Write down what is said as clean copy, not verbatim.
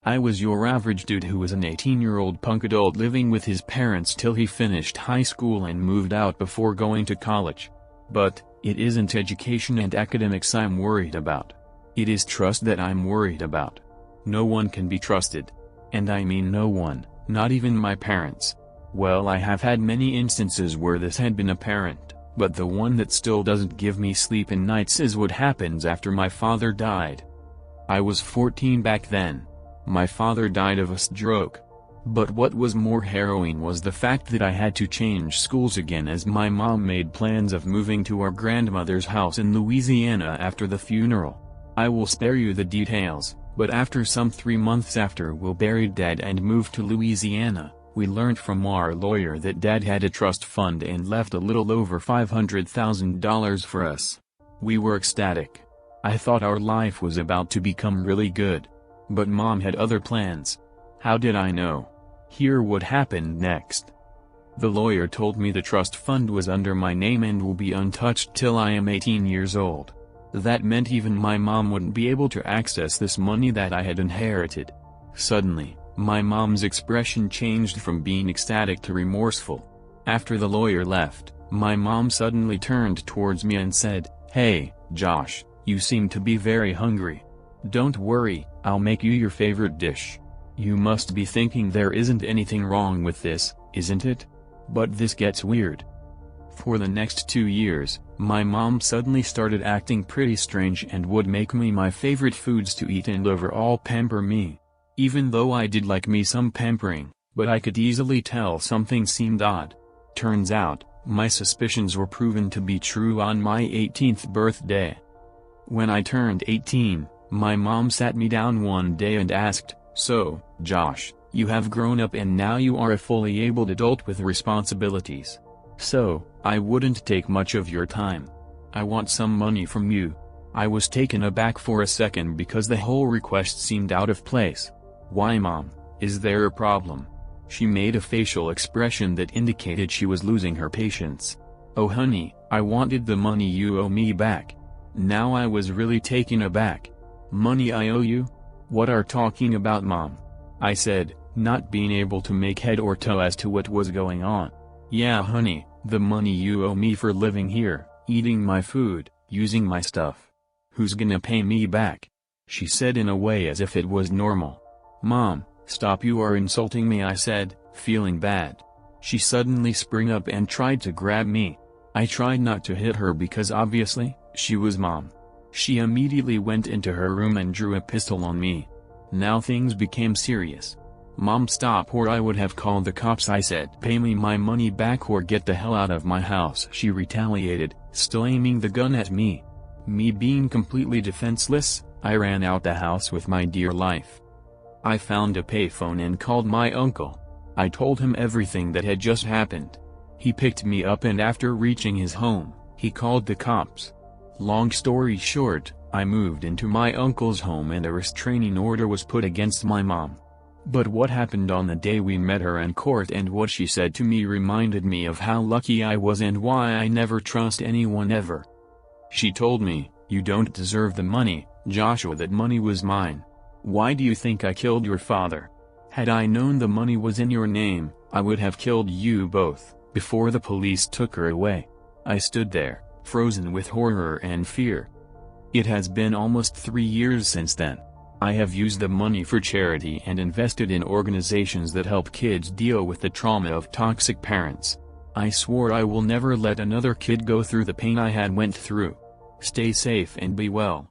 I was your average dude who was an 18-year-old punk adult living with his parents till he finished high school and moved out before going to college. But, it isn't education and academics I'm worried about. It is trust that I'm worried about. No one can be trusted. And I mean no one, not even my parents. Well, I have had many instances where this had been apparent, but the one that still doesn't give me sleep in nights is what happens after my father died. I was 14 back then. My father died of a stroke. But what was more harrowing was the fact that I had to change schools again as my mom made plans of moving to our grandmother's house in Louisiana after the funeral. I will spare you the details, but after some 3 months after we buried Dad and moved to Louisiana, we learned from our lawyer that Dad had a trust fund and left a little over $500,000 for us. We were ecstatic. I thought our life was about to become really good. But Mom had other plans. How did I know? Hear what happened next. The lawyer told me the trust fund was under my name and will be untouched till I am 18 years old. That meant even my mom wouldn't be able to access this money that I had inherited. Suddenly, my mom's expression changed from being ecstatic to remorseful. After the lawyer left, my mom suddenly turned towards me and said, "Hey, Josh, you seem to be very hungry. Don't worry, I'll make you your favorite dish. You must be thinking there isn't anything wrong with this, isn't it? But this gets weird." For the next 2 years, my mom suddenly started acting pretty strange and would make me my favorite foods to eat and overall pamper me. Even though I did like me some pampering, but I could easily tell something seemed odd. Turns out, my suspicions were proven to be true on my 18th birthday. When I turned 18, my mom sat me down one day and asked, "So, Josh, you have grown up and now you are a fully abled adult with responsibilities. So, I wouldn't take much of your time. I want some money from you." I was taken aback for a second because the whole request seemed out of place. "Why, Mom, is there a problem?" She made a facial expression that indicated she was losing her patience. "Oh honey, I wanted the money you owe me back." Now I was really taken aback. "Money I owe you? What are talking about, Mom?" I said, not being able to make head or toe as to what was going on. "Yeah honey, the money you owe me for living here, eating my food, using my stuff. Who's gonna pay me back?" she said in a way as if it was normal. "Mom, stop, you are insulting me," I said, feeling bad. She suddenly sprang up and tried to grab me. I tried not to hit her because obviously, she was Mom. She immediately went into her room and drew a pistol on me. Now things became serious. "Mom, stop or I would have called the cops," I said. "Pay me my money back or get the hell out of my house," she retaliated, still aiming the gun at me. Me being completely defenseless, I ran out the house with my dear life. I found a payphone and called my uncle. I told him everything that had just happened. He picked me up and after reaching his home, he called the cops. Long story short, I moved into my uncle's home and a restraining order was put against my mom. But what happened on the day we met her in court and what she said to me reminded me of how lucky I was and why I never trust anyone ever. She told me, "You don't deserve the money, Joshua, that money was mine. Why do you think I killed your father? Had I known the money was in your name, I would have killed you both, before the police took her away." I stood there, frozen with horror and fear. It has been almost 3 years since then. I have used the money for charity and invested in organizations that help kids deal with the trauma of toxic parents. I swore I will never let another kid go through the pain I had went through. Stay safe and be well.